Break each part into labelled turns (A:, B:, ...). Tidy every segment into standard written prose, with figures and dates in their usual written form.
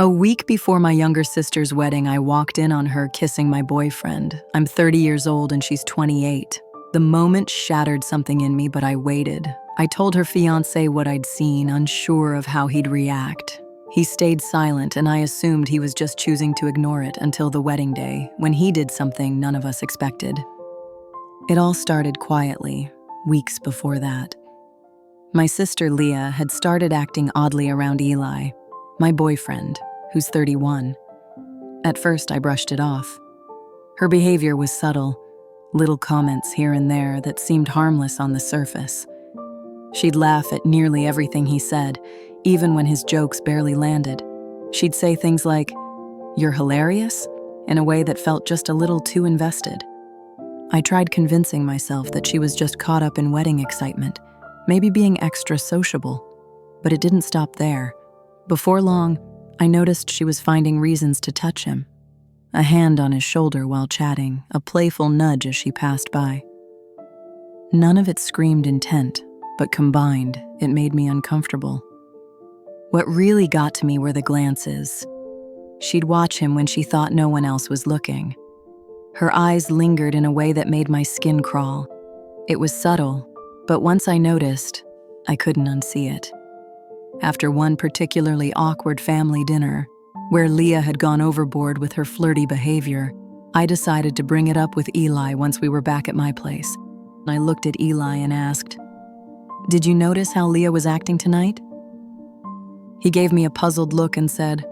A: A week before my younger sister's wedding, I walked in on her kissing my boyfriend. I'm 30 years old and she's 28. The moment shattered something in me, but I waited. I told her fiancé what I'd seen, unsure of how he'd react. He stayed silent, and I assumed he was just choosing to ignore it until the wedding day, when he did something none of us expected. It all started quietly, weeks before that. My sister Leah had started acting oddly around Eli, my boyfriend, who's 31. At first, I brushed it off. Her behavior was subtle, little comments here and there that seemed harmless on the surface. She'd laugh at nearly everything he said, even when his jokes barely landed. She'd say things like, "You're hilarious," in a way that felt just a little too invested. I tried convincing myself that she was just caught up in wedding excitement, maybe being extra sociable, but it didn't stop there. Before long, I noticed she was finding reasons to touch him. A hand on his shoulder while chatting, a playful nudge as she passed by. None of it screamed intent, but combined, it made me uncomfortable. What really got to me were the glances. She'd watch him when she thought no one else was looking. Her eyes lingered in a way that made my skin crawl. It was subtle, but once I noticed, I couldn't unsee it. After one particularly awkward family dinner, where Leah had gone overboard with her flirty behavior, I decided to bring it up with Eli once we were back at my place. I looked at Eli and asked, "Did you notice how Leah was acting tonight?" He gave me a puzzled look and said,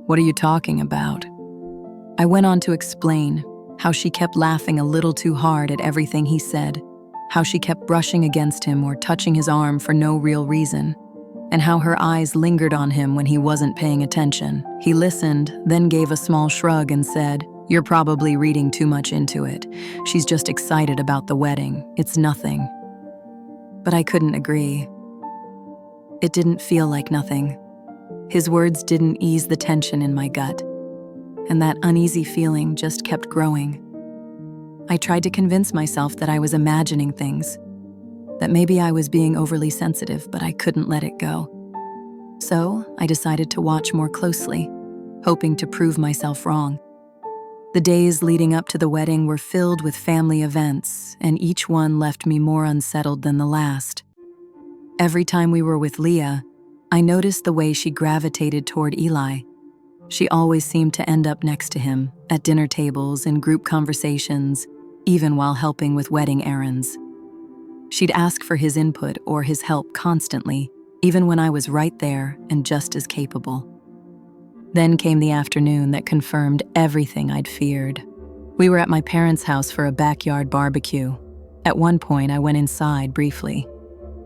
A: "What are you talking about?" I went on to explain how she kept laughing a little too hard at everything he said, how she kept brushing against him or touching his arm for no real reason, and how her eyes lingered on him when he wasn't paying attention. He listened, then gave a small shrug and said, "You're probably reading too much into it. She's just excited about the wedding. It's nothing." But I couldn't agree. It didn't feel like nothing. His words didn't ease the tension in my gut, and that uneasy feeling just kept growing. I tried to convince myself that I was imagining things, that maybe I was being overly sensitive, but I couldn't let it go. So I decided to watch more closely, hoping to prove myself wrong. The days leading up to the wedding were filled with family events, and each one left me more unsettled than the last. Every time we were with Leah, I noticed the way she gravitated toward Eli. She always seemed to end up next to him, at dinner tables, in group conversations, even while helping with wedding errands. She'd ask for his input or his help constantly, even when I was right there and just as capable. Then came the afternoon that confirmed everything I'd feared. We were at my parents' house for a backyard barbecue. At one point, I went inside briefly.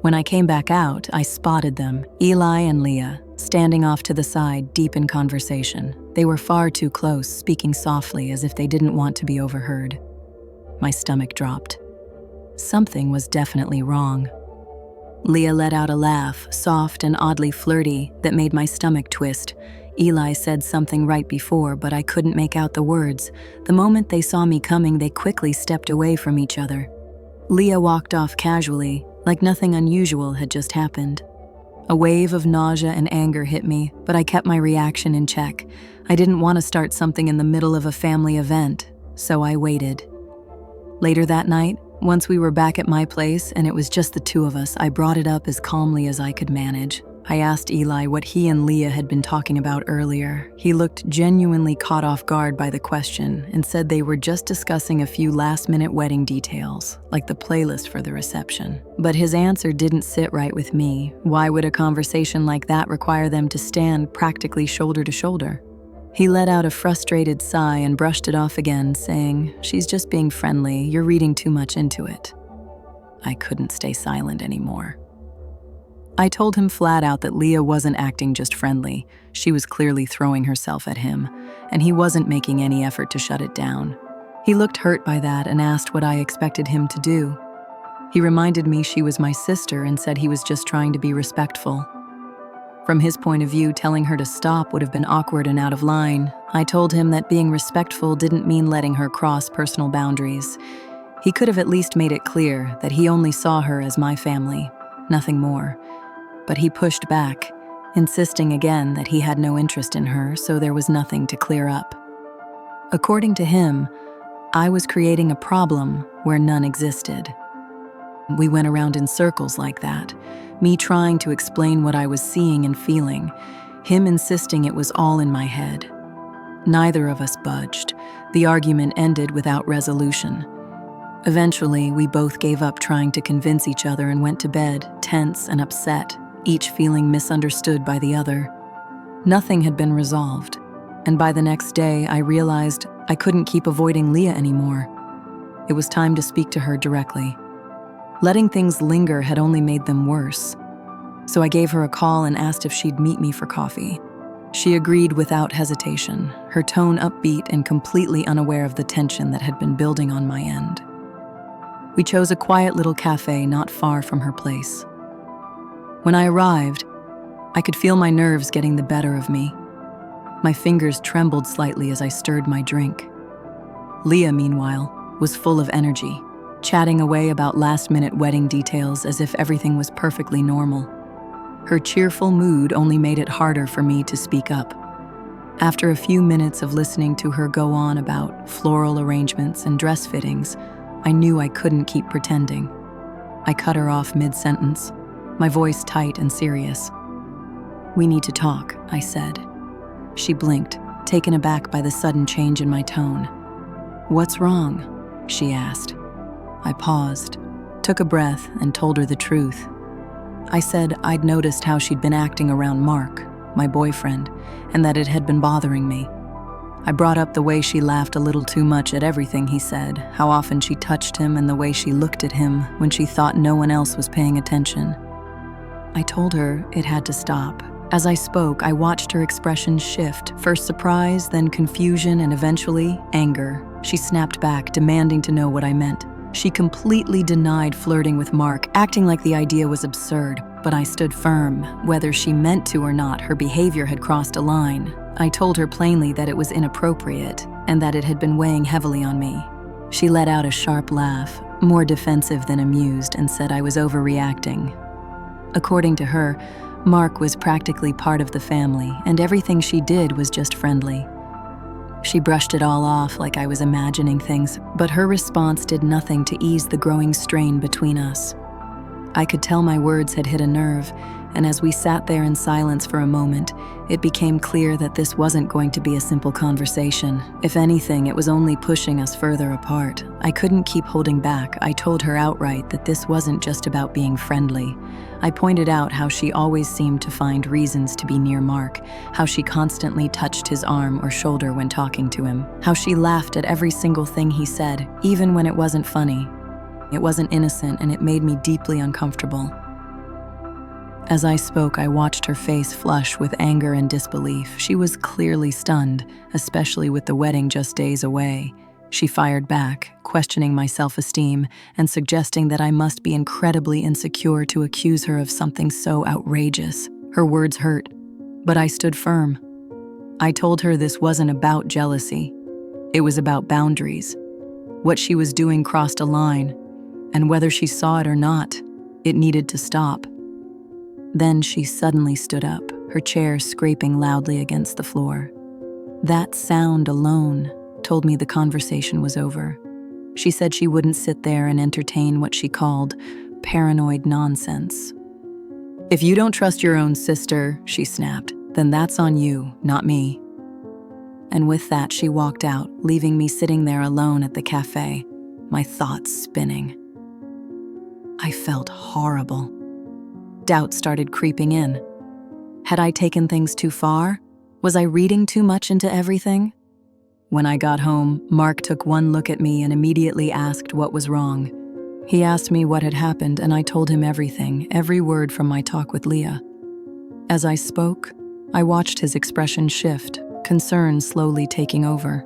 A: When I came back out, I spotted them, Eli and Leah, standing off to the side, deep in conversation. They were far too close, speaking softly as if they didn't want to be overheard. My stomach dropped. Something was definitely wrong. Leah let out a laugh, soft and oddly flirty, that made my stomach twist. Eli said something right before, but I couldn't make out the words. The moment they saw me coming, they quickly stepped away from each other. Leah walked off casually, like nothing unusual had just happened. A wave of nausea and anger hit me, but I kept my reaction in check. I didn't want to start something in the middle of a family event, so I waited. Later that night, once we were back at my place and it was just the two of us, I brought it up as calmly as I could manage. I asked Eli what he and Leah had been talking about earlier. He looked genuinely caught off guard by the question and said they were just discussing a few last-minute wedding details, like the playlist for the reception. But his answer didn't sit right with me. Why would a conversation like that require them to stand practically shoulder to shoulder? He let out a frustrated sigh and brushed it off again, saying, "She's just being friendly. You're reading too much into it." I couldn't stay silent anymore. I told him flat out that Leah wasn't acting just friendly. She was clearly throwing herself at him, and he wasn't making any effort to shut it down. He looked hurt by that and asked what I expected him to do. He reminded me she was my sister and said he was just trying to be respectful. From his point of view, telling her to stop would have been awkward and out of line. I told him that being respectful didn't mean letting her cross personal boundaries. He could have at least made it clear that he only saw her as my family, nothing more. But he pushed back, insisting again that he had no interest in her, so there was nothing to clear up. According to him, I was creating a problem where none existed. We went around in circles like that, me trying to explain what I was seeing and feeling, him insisting it was all in my head. Neither of us budged. The argument ended without resolution. Eventually, we both gave up trying to convince each other and went to bed, tense and upset, each feeling misunderstood by the other. Nothing had been resolved, and by the next day, I realized I couldn't keep avoiding Leah anymore. It was time to speak to her directly. Letting things linger had only made them worse, so I gave her a call and asked if she'd meet me for coffee. She agreed without hesitation, her tone upbeat and completely unaware of the tension that had been building on my end. We chose a quiet little cafe not far from her place. When I arrived, I could feel my nerves getting the better of me. My fingers trembled slightly as I stirred my drink. Leah, meanwhile, was full of energy, chatting away about last-minute wedding details as if everything was perfectly normal. Her cheerful mood only made it harder for me to speak up. After a few minutes of listening to her go on about floral arrangements and dress fittings, I knew I couldn't keep pretending. I cut her off mid-sentence, my voice tight and serious. "We need to talk," I said. She blinked, taken aback by the sudden change in my tone. "What's wrong?" she asked. I paused, took a breath, and told her the truth. I said I'd noticed how she'd been acting around Mark, my boyfriend, and that it had been bothering me. I brought up the way she laughed a little too much at everything he said, how often she touched him, and the way she looked at him when she thought no one else was paying attention. I told her it had to stop. As I spoke, I watched her expression shift, first surprise, then confusion, and eventually anger. She snapped back, demanding to know what I meant. She completely denied flirting with Mark, acting like the idea was absurd, but I stood firm. Whether she meant to or not, her behavior had crossed a line. I told her plainly that it was inappropriate and that it had been weighing heavily on me. She let out a sharp laugh, more defensive than amused, and said I was overreacting. According to her, Mark was practically part of the family, and everything she did was just friendly. She brushed it all off like I was imagining things, but her response did nothing to ease the growing strain between us. I could tell my words had hit a nerve, and as we sat there in silence for a moment, it became clear that this wasn't going to be a simple conversation. If anything, it was only pushing us further apart. I couldn't keep holding back. I told her outright that this wasn't just about being friendly. I pointed out how she always seemed to find reasons to be near Mark, how she constantly touched his arm or shoulder when talking to him, how she laughed at every single thing he said, even when it wasn't funny. It wasn't innocent, and it made me deeply uncomfortable. As I spoke, I watched her face flush with anger and disbelief. She was clearly stunned, especially with the wedding just days away. She fired back, questioning my self-esteem and suggesting that I must be incredibly insecure to accuse her of something so outrageous. Her words hurt, but I stood firm. I told her this wasn't about jealousy. It was about boundaries. What she was doing crossed a line, and whether she saw it or not, it needed to stop. Then she suddenly stood up, her chair scraping loudly against the floor. That sound alone told me the conversation was over. She said she wouldn't sit there and entertain what she called paranoid nonsense. "If you don't trust your own sister," she snapped, "then that's on you, not me." And with that, she walked out, leaving me sitting there alone at the cafe, my thoughts spinning. I felt horrible. Doubt started creeping in. Had I taken things too far? Was I reading too much into everything? When I got home, Mark took one look at me and immediately asked what was wrong. He asked me what had happened, and I told him everything, every word from my talk with Leah. As I spoke, I watched his expression shift, concern slowly taking over.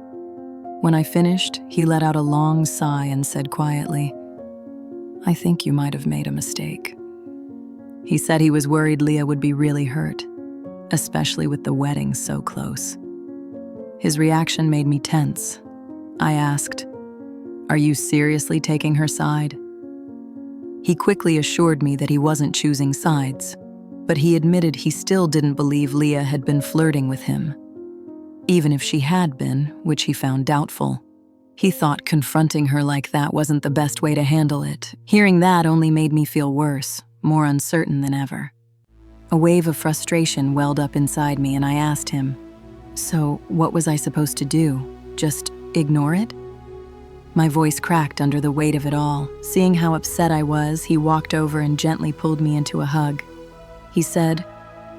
A: When I finished, he let out a long sigh and said quietly, "I think you might have made a mistake." He said he was worried Leah would be really hurt, especially with the wedding so close. His reaction made me tense. I asked, "Are you seriously taking her side?" He quickly assured me that he wasn't choosing sides. but he admitted he still didn't believe Leah had been flirting with him. Even if she had been, which he found doubtful. He thought confronting her like that wasn't the best way to handle it. Hearing that only made me feel worse, more uncertain than ever. A wave of frustration welled up inside me and I asked him, "So, what was I supposed to do? Just ignore it?" My voice cracked under the weight of it all. Seeing how upset I was, he walked over and gently pulled me into a hug. He said,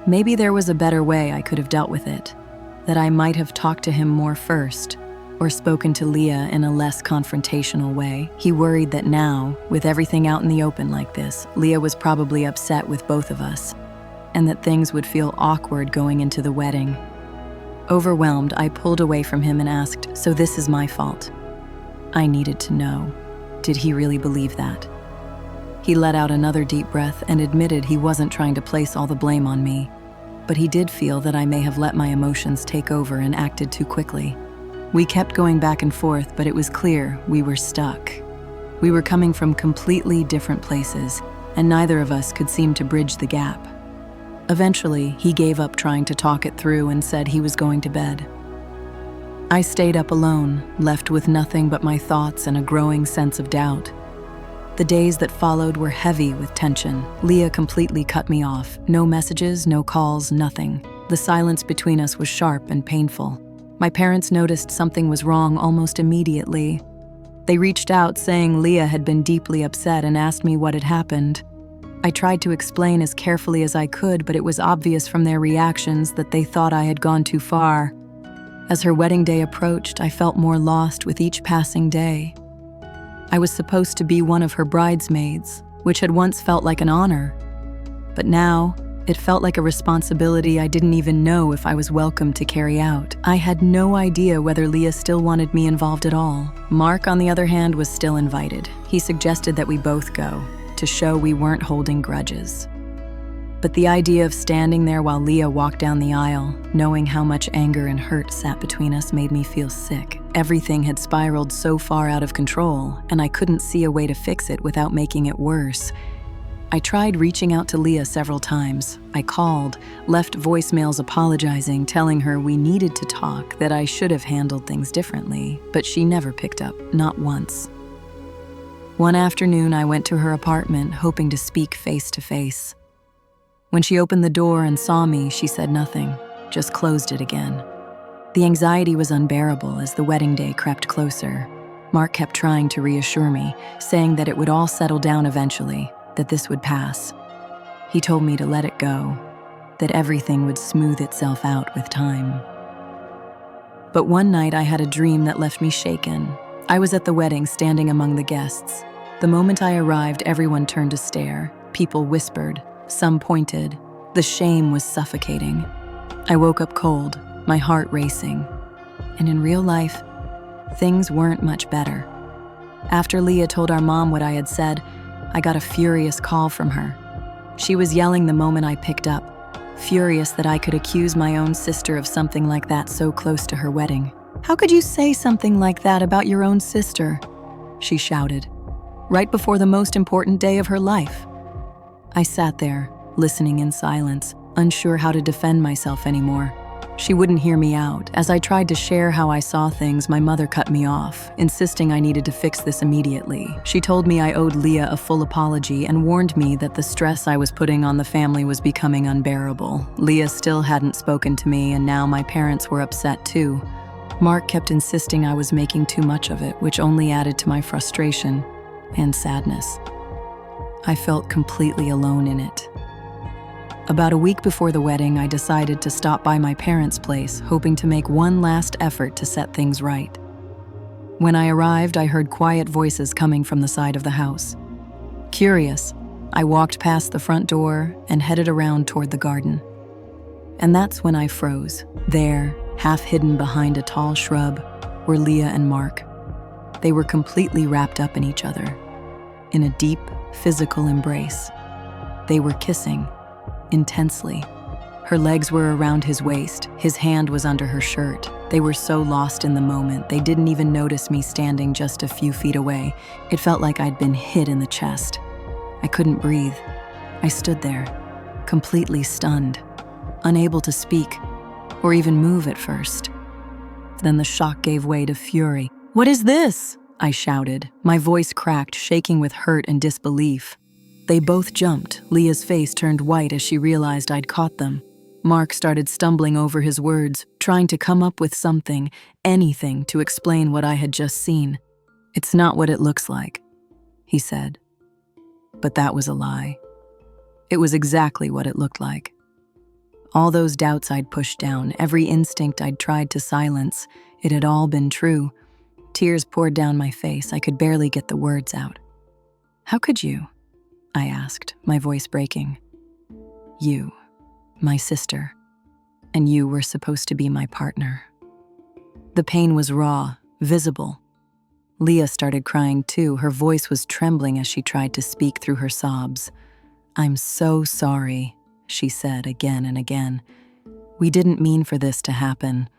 A: maybe there was a better way I could have dealt with it, that I might have talked to him more first, or spoken to Leah in a less confrontational way. He worried that now, with everything out in the open like this, Leah was probably upset with both of us, and that things would feel awkward going into the wedding. Overwhelmed, I pulled away from him and asked, "So this is my fault?" I needed to know. Did he really believe that? He let out another deep breath and admitted he wasn't trying to place all the blame on me, but he did feel that I may have let my emotions take over and acted too quickly. We kept going back and forth, but it was clear we were stuck. We were coming from completely different places, and neither of us could seem to bridge the gap. Eventually, he gave up trying to talk it through and said he was going to bed. I stayed up alone, left with nothing but my thoughts and a growing sense of doubt. The days that followed were heavy with tension. Leah completely cut me off. No messages, no calls, nothing. The silence between us was sharp and painful. My parents noticed something was wrong almost immediately. They reached out saying Leah had been deeply upset and asked me what had happened. I tried to explain as carefully as I could, but it was obvious from their reactions that they thought I had gone too far. As her wedding day approached, I felt more lost with each passing day. I was supposed to be one of her bridesmaids, which had once felt like an honor. But now, it felt like a responsibility I didn't even know if I was welcome to carry out. I had no idea whether Leah still wanted me involved at all. Mark, on the other hand, was still invited. He suggested that we both go, to show we weren't holding grudges. But the idea of standing there while Leah walked down the aisle, knowing how much anger and hurt sat between us, made me feel sick. Everything had spiraled so far out of control, and I couldn't see a way to fix it without making it worse. I tried reaching out to Leah several times. I called, left voicemails apologizing, telling her we needed to talk, that I should have handled things differently, but she never picked up, not once. One afternoon, I went to her apartment, hoping to speak face to face. When she opened the door and saw me, she said nothing, just closed it again. The anxiety was unbearable as the wedding day crept closer. Mark kept trying to reassure me, saying that it would all settle down eventually, that this would pass. He told me to let it go, that everything would smooth itself out with time. But one night I had a dream that left me shaken. I was at the wedding, standing among the guests. The moment I arrived, everyone turned to stare. People whispered. Some pointed. The shame was suffocating. I woke up cold, my heart racing. And in real life, things weren't much better. After Leah told our mom what I had said, I got a furious call from her. She was yelling the moment I picked up, furious that I could accuse my own sister of something like that so close to her wedding. "How could you say something like that about your own sister?" she shouted, right before the most important day of her life. I sat there, listening in silence, unsure how to defend myself anymore. She wouldn't hear me out. As I tried to share how I saw things, my mother cut me off, insisting I needed to fix this immediately. She told me I owed Leah a full apology and warned me that the stress I was putting on the family was becoming unbearable. Leah still hadn't spoken to me, and now my parents were upset too. Mark kept insisting I was making too much of it, which only added to my frustration and sadness. I felt completely alone in it. About a week before the wedding, I decided to stop by my parents' place, hoping to make one last effort to set things right. When I arrived, I heard quiet voices coming from the side of the house. Curious, I walked past the front door and headed around toward the garden. And that's when I froze. There, half hidden behind a tall shrub, were Leah and Mark. They were completely wrapped up in each other, in a deep, physical embrace. They were kissing, intensely. Her legs were around his waist, his hand was under her shirt. They were so lost in the moment, they didn't even notice me standing just a few feet away. It felt like I'd been hit in the chest. I couldn't breathe. I stood there, completely stunned, unable to speak or even move at first. Then the shock gave way to fury. "What is this?" I shouted, my voice cracked, shaking with hurt and disbelief. They both jumped. Leah's face turned white as she realized I'd caught them. Mark started stumbling over his words, trying to come up with something, anything, to explain what I had just seen. "It's not what it looks like," he said. But that was a lie. It was exactly what it looked like. All those doubts I'd pushed down, every instinct I'd tried to silence, it had all been true. Tears poured down my face. I could barely get the words out. "How could you?" I asked, my voice breaking. "You, my sister, and you were supposed to be my partner." The pain was raw, visible. Leah started crying too. Her voice was trembling as she tried to speak through her sobs. "I'm so sorry," she said again and again. "We didn't mean for this to happen."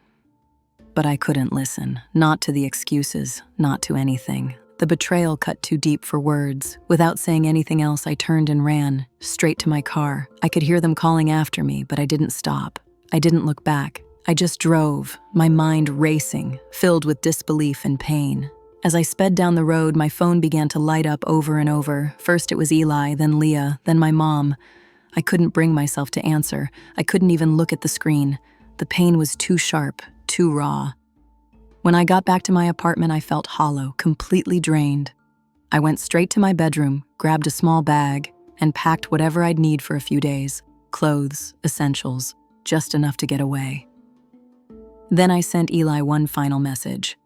A: But I couldn't listen, not to the excuses, not to anything. The betrayal cut too deep for words. Without saying anything else, I turned and ran, straight to my car. I could hear them calling after me, but I didn't stop. I didn't look back. I just drove, my mind racing, filled with disbelief and pain. As I sped down the road, my phone began to light up over and over. First it was Eli, then Leah, then my mom. I couldn't bring myself to answer. I couldn't even look at the screen. The pain was too sharp, too raw. When I got back to my apartment, I felt hollow, completely drained. I went straight to my bedroom, grabbed a small bag, and packed whatever I'd need for a few days. Clothes, essentials, just enough to get away. Then I sent Eli one final message.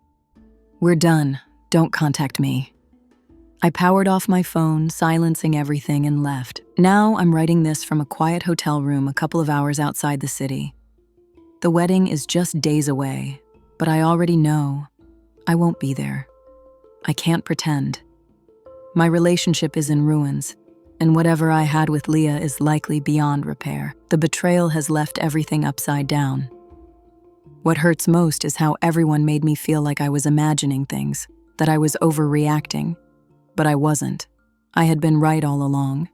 A: "We're done. Don't contact me." I powered off my phone, silencing everything, and left. Now I'm writing this from a quiet hotel room a couple of hours outside the city. The wedding is just days away, but I already know I won't be there. I can't pretend. My relationship is in ruins, and whatever I had with Leah is likely beyond repair. The betrayal has left everything upside down. What hurts most is how everyone made me feel like I was imagining things, that I was overreacting. But I wasn't. I had been right all along.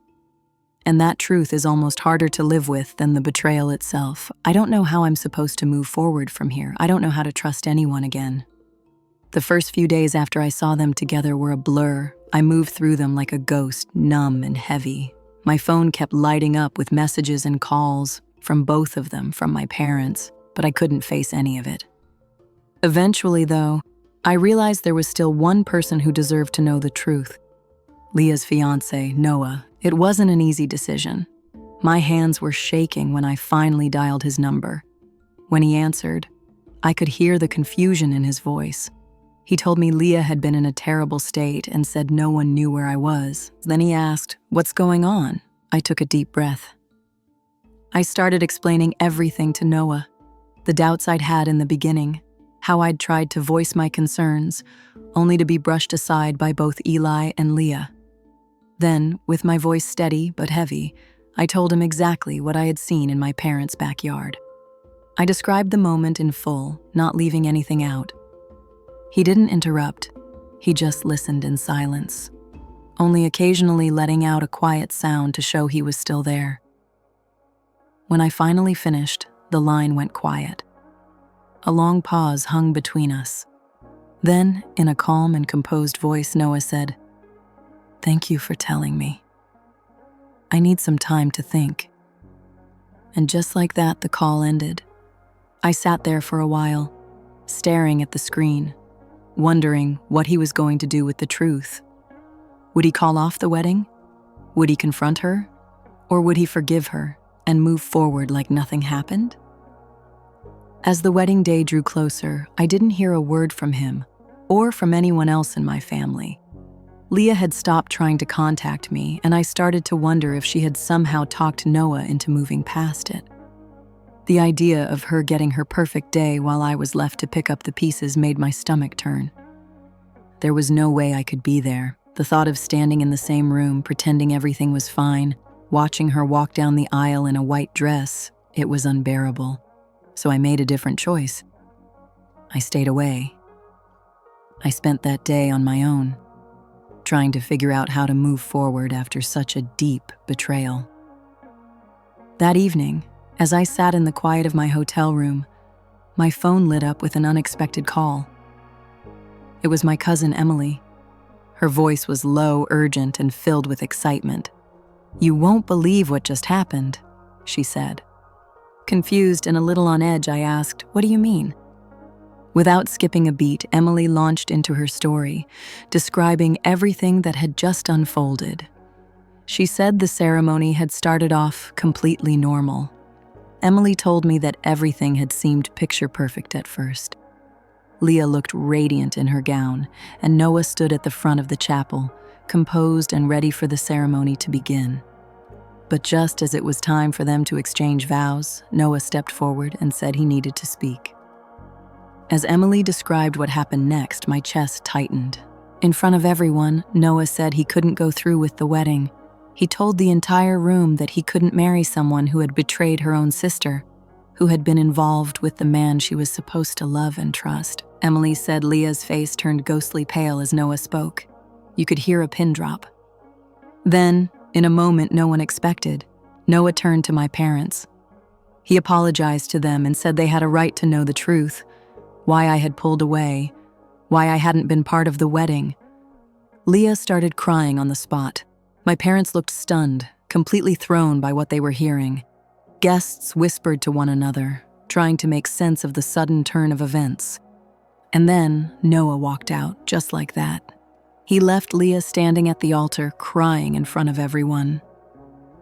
A: And that truth is almost harder to live with than the betrayal itself. I don't know how I'm supposed to move forward from here. I don't know how to trust anyone again. The first few days after I saw them together were a blur. I moved through them like a ghost, numb and heavy. My phone kept lighting up with messages and calls from both of them, from my parents, but I couldn't face any of it. Eventually, though, I realized there was still one person who deserved to know the truth. Leah's fiancé, Noah. It wasn't an easy decision. My hands were shaking when I finally dialed his number. When he answered, I could hear the confusion in his voice. He told me Leah had been in a terrible state and said no one knew where I was. Then he asked, "What's going on?" I took a deep breath. I started explaining everything to Noah. The doubts I'd had in the beginning, how I'd tried to voice my concerns, only to be brushed aside by both Eli and Leah. Then, with my voice steady but heavy, I told him exactly what I had seen in my parents' backyard. I described the moment in full, not leaving anything out. He didn't interrupt. He just listened in silence, only occasionally letting out a quiet sound to show he was still there. When I finally finished, the line went quiet. A long pause hung between us. Then, in a calm and composed voice, Noah said, "Thank you for telling me. I need some time to think." And just like that, the call ended. I sat there for a while, staring at the screen, wondering what he was going to do with the truth. Would he call off the wedding? Would he confront her? Or would he forgive her and move forward like nothing happened? As the wedding day drew closer, I didn't hear a word from him or from anyone else in my family. Leah had stopped trying to contact me, and I started to wonder if she had somehow talked Noah into moving past it. The idea of her getting her perfect day while I was left to pick up the pieces made my stomach turn. There was no way I could be there. The thought of standing in the same room, pretending everything was fine, watching her walk down the aisle in a white dress, it was unbearable. So I made a different choice. I stayed away. I spent that day on my own, trying to figure out how to move forward after such a deep betrayal. That evening, as I sat in the quiet of my hotel room, my phone lit up with an unexpected call. It was my cousin Emily. Her voice was low, urgent, and filled with excitement. "You won't believe what just happened," she said. Confused and a little on edge, I asked, "What do you mean?" Without skipping a beat, Emily launched into her story, describing everything that had just unfolded. She said the ceremony had started off completely normal. Emily told me that everything had seemed picture-perfect at first. Leah looked radiant in her gown, and Noah stood at the front of the chapel, composed and ready for the ceremony to begin. But just as it was time for them to exchange vows, Noah stepped forward and said he needed to speak. As Emily described what happened next, my chest tightened. In front of everyone, Noah said he couldn't go through with the wedding. He told the entire room that he couldn't marry someone who had betrayed her own sister, who had been involved with the man she was supposed to love and trust. Emily said Leah's face turned ghostly pale as Noah spoke. You could hear a pin drop. Then, in a moment no one expected, Noah turned to my parents. He apologized to them and said they had a right to know the truth, why I had pulled away, why I hadn't been part of the wedding. Leah started crying on the spot. My parents looked stunned, completely thrown by what they were hearing. Guests whispered to one another, trying to make sense of the sudden turn of events. And then Noah walked out, just like that. He left Leah standing at the altar, crying in front of everyone.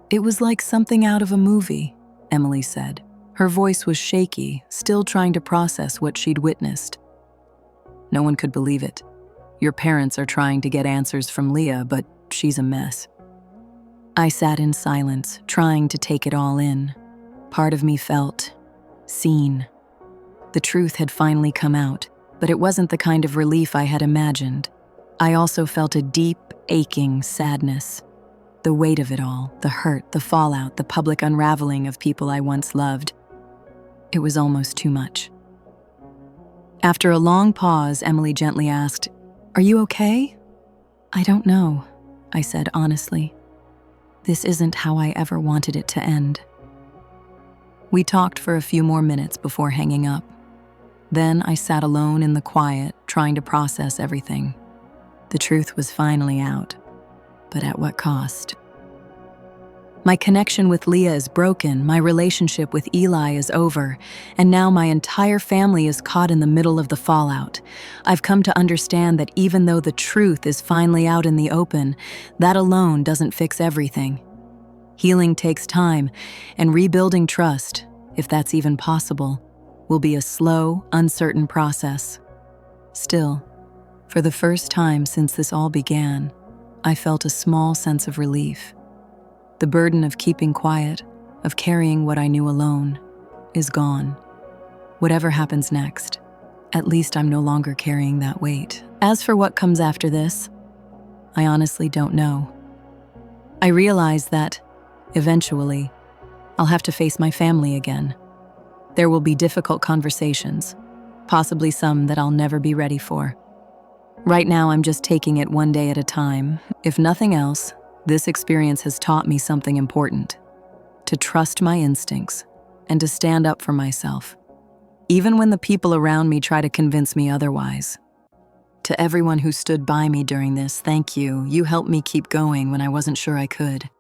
A: It was like something out of a movie, Emily said. Her voice was shaky, still trying to process what she'd witnessed. No one could believe it. Your parents are trying to get answers from Leah, but she's a mess. I sat in silence, trying to take it all in. Part of me felt seen. The truth had finally come out, but it wasn't the kind of relief I had imagined. I also felt a deep, aching sadness. The weight of it all, the hurt, the fallout, the public unraveling of people I once loved. It was almost too much. After a long pause, Emily gently asked, "Are you okay?" "I don't know," I said honestly. "This isn't how I ever wanted it to end." We talked for a few more minutes before hanging up. Then I sat alone in the quiet, trying to process everything. The truth was finally out, but at what cost? My connection with Leah is broken, my relationship with Eli is over, and now my entire family is caught in the middle of the fallout. I've come to understand that even though the truth is finally out in the open, that alone doesn't fix everything. Healing takes time, and rebuilding trust, if that's even possible, will be a slow, uncertain process. Still, for the first time since this all began, I felt a small sense of relief. The burden of keeping quiet, of carrying what I knew alone, is gone. Whatever happens next, at least I'm no longer carrying that weight. As for what comes after this, I honestly don't know. I realize that, eventually, I'll have to face my family again. There will be difficult conversations, possibly some that I'll never be ready for. Right now, I'm just taking it one day at a time. If nothing else, this experience has taught me something important: to trust my instincts and to stand up for myself, even when the people around me try to convince me otherwise. To everyone who stood by me during this, thank you. You helped me keep going when I wasn't sure I could.